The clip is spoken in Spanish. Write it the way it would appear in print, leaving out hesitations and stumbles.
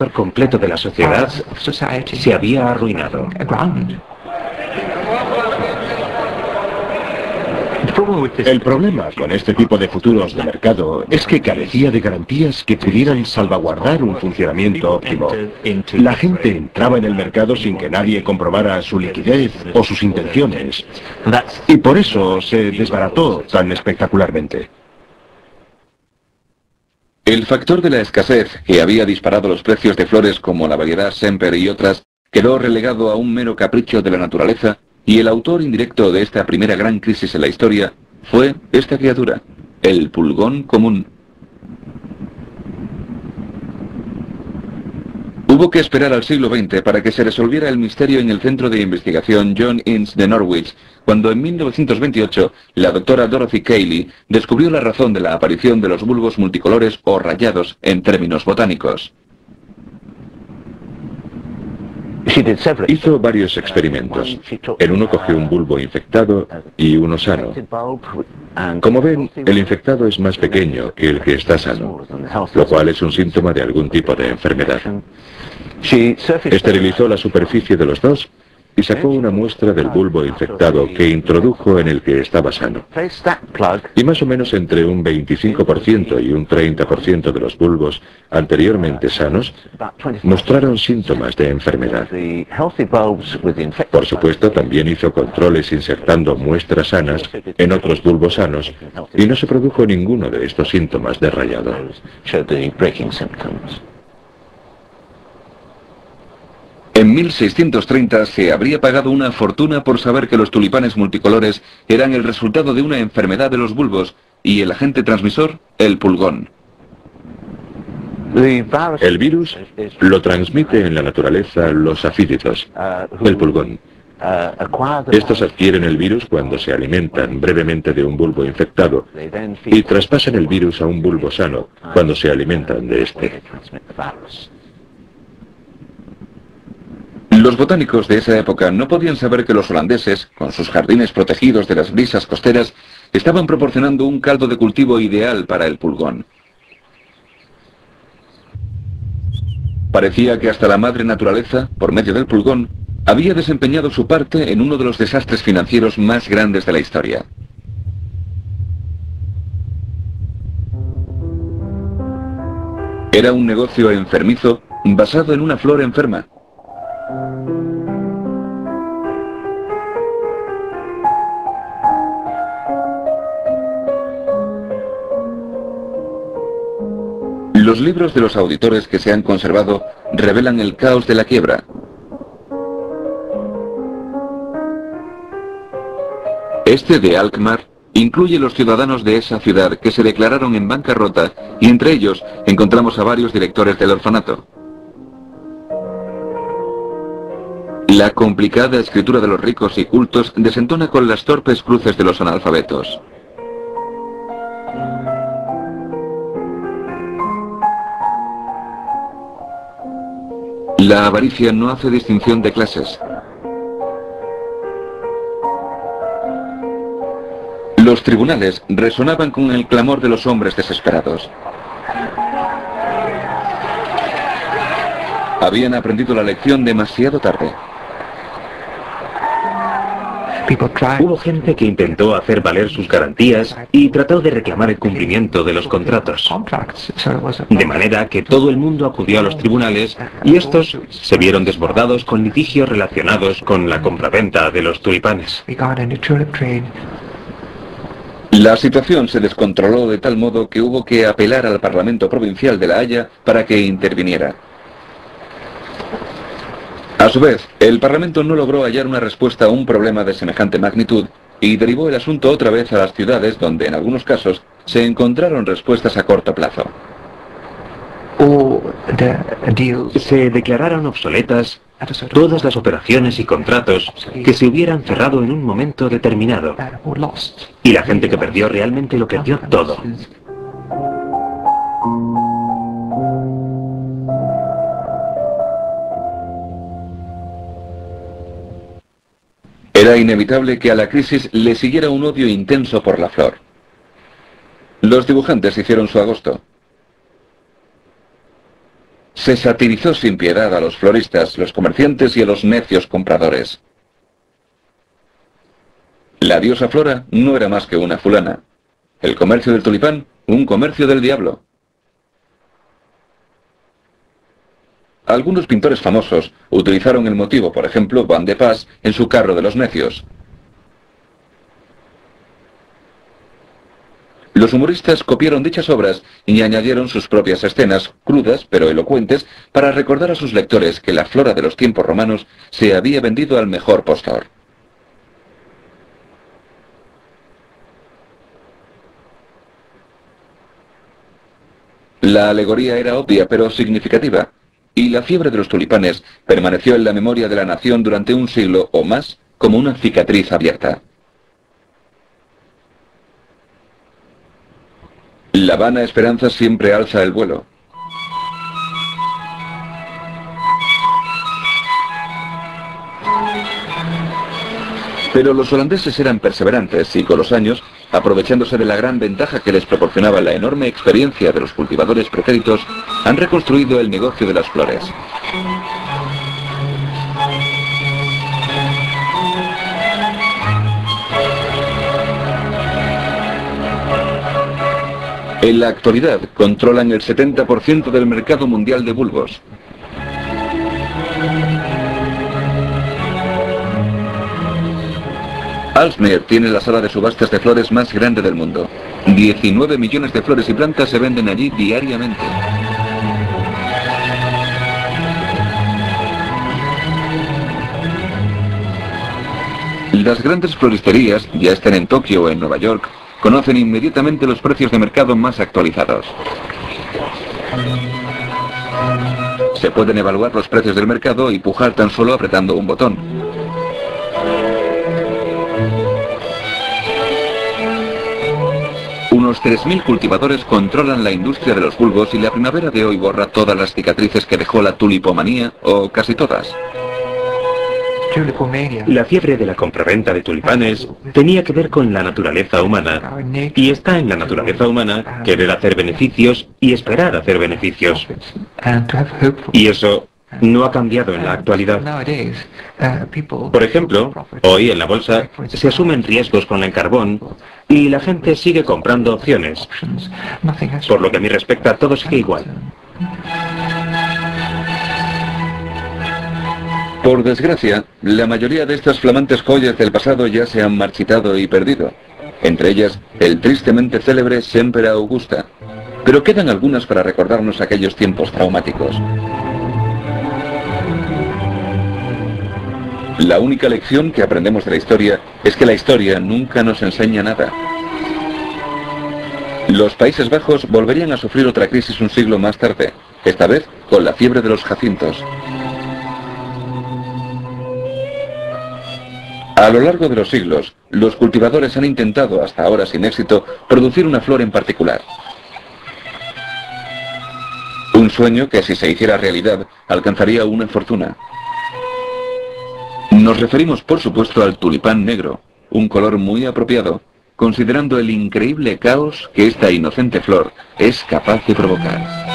sector completo de la sociedad se había arruinado. El problema con este tipo de futuros de mercado es que carecía de garantías que pudieran salvaguardar un funcionamiento óptimo. La gente entraba en el mercado sin que nadie comprobara su liquidez o sus intenciones. Y por eso se desbarató tan espectacularmente. El factor de la escasez, que había disparado los precios de flores como la variedad Semper y otras, quedó relegado a un mero capricho de la naturaleza, y el autor indirecto de esta primera gran crisis en la historia fue esta criatura, el pulgón común. Hubo que esperar al siglo XX para que se resolviera el misterio en el centro de investigación John Innes de Norwich, cuando en 1928 la doctora Dorothy Cayley descubrió la razón de la aparición de los bulbos multicolores o rayados en términos botánicos. Hizo varios experimentos. En uno cogió un bulbo infectado y uno sano. Como ven, el infectado es más pequeño que el que está sano, lo cual es un síntoma de algún tipo de enfermedad. Esterilizó la superficie de los dos y sacó una muestra del bulbo infectado que introdujo en el que estaba sano. Y más o menos entre un 25% y un 30% de los bulbos anteriormente sanos mostraron síntomas de enfermedad. Por supuesto, también hizo controles insertando muestras sanas en otros bulbos sanos y no se produjo ninguno de estos síntomas de rayado. En 1630 se habría pagado una fortuna por saber que los tulipanes multicolores eran el resultado de una enfermedad de los bulbos y el agente transmisor, el pulgón. El virus lo transmite en la naturaleza los afíditos, el pulgón. Estos adquieren el virus cuando se alimentan brevemente de un bulbo infectado y traspasan el virus a un bulbo sano cuando se alimentan de este. Los botánicos de esa época no podían saber que los holandeses, con sus jardines protegidos de las brisas costeras, estaban proporcionando un caldo de cultivo ideal para el pulgón. Parecía que hasta la madre naturaleza, por medio del pulgón, había desempeñado su parte en uno de los desastres financieros más grandes de la historia. Era un negocio enfermizo basado en una flor enferma. Los libros de los auditores que se han conservado revelan el caos de la quiebra. Este de Alkmaar incluye los ciudadanos de esa ciudad que se declararon en bancarrota y entre ellos encontramos a varios directores del orfanato. La complicada escritura de los ricos y cultos desentona con las torpes cruces de los analfabetos. La avaricia no hace distinción de clases. Los tribunales resonaban con el clamor de los hombres desesperados. Habían aprendido la lección demasiado tarde. Hubo gente que intentó hacer valer sus garantías y trató de reclamar el cumplimiento de los contratos. De manera que todo el mundo acudió a los tribunales y estos se vieron desbordados con litigios relacionados con la compraventa de los tulipanes. La situación se descontroló de tal modo que hubo que apelar al Parlamento Provincial de La Haya para que interviniera. A su vez, el Parlamento no logró hallar una respuesta a un problema de semejante magnitud y derivó el asunto otra vez a las ciudades donde, en algunos casos, se encontraron respuestas a corto plazo. Se declararon obsoletas todas las operaciones y contratos que se hubieran cerrado en un momento determinado. Y la gente que perdió realmente lo perdió todo. Era inevitable que a la crisis le siguiera un odio intenso por la flor. Los dibujantes hicieron su agosto. se satirizó sin piedad a los floristas, los comerciantes y a los necios compradores. La diosa Flora no era más que una fulana. El comercio del tulipán, un comercio del diablo. Algunos pintores famosos utilizaron el motivo, por ejemplo, Van de Pas en su Carro de los Necios. Los humoristas copiaron dichas obras y añadieron sus propias escenas, crudas pero elocuentes, para recordar a sus lectores que la Flora de los tiempos romanos se había vendido al mejor postor. La alegoría era obvia pero significativa, y la fiebre de los tulipanes permaneció en la memoria de la nación durante un siglo o más como una cicatriz abierta. La vana esperanza siempre alza el vuelo. Pero los holandeses eran perseverantes y con los años, aprovechándose de la gran ventaja que les proporcionaba la enorme experiencia de los cultivadores pretéritos, han reconstruido el negocio de las flores. En la actualidad controlan el 70% del mercado mundial de bulbos. Alsmeer tiene la sala de subastas de flores más grande del mundo. 19 millones de flores y plantas se venden allí diariamente. Las grandes floristerías, ya estén en Tokio o en Nueva York, conocen inmediatamente los precios de mercado más actualizados. Se pueden evaluar los precios del mercado y pujar tan solo apretando un botón. Unos 3.000 cultivadores controlan la industria de los bulbos y la primavera de hoy borra todas las cicatrices que dejó la tulipomanía, o casi todas. La fiebre de la compraventa de tulipanes tenía que ver con la naturaleza humana, y está en la naturaleza humana querer hacer beneficios y esperar hacer beneficios. Y eso no ha cambiado en la actualidad. Por ejemplo, hoy en la bolsa se asumen riesgos con el carbón y la gente sigue comprando opciones. Por lo que a mí respecta, todo sigue igual. Por desgracia, la mayoría de estas flamantes joyas del pasado ya se han marchitado y perdido. Entre ellas, el tristemente célebre Semper Augusta. Pero quedan algunas para recordarnos aquellos tiempos traumáticos. La única lección que aprendemos de la historia es que la historia nunca nos enseña nada. Los Países Bajos volverían a sufrir otra crisis un siglo más tarde, esta vez con la fiebre de los jacintos. A lo largo de los siglos, los cultivadores han intentado, hasta ahora sin éxito, producir una flor en particular. Un sueño que, si se hiciera realidad, alcanzaría una fortuna. Nos referimos, por supuesto, al tulipán negro, un color muy apropiado, considerando el increíble caos que esta inocente flor es capaz de provocar.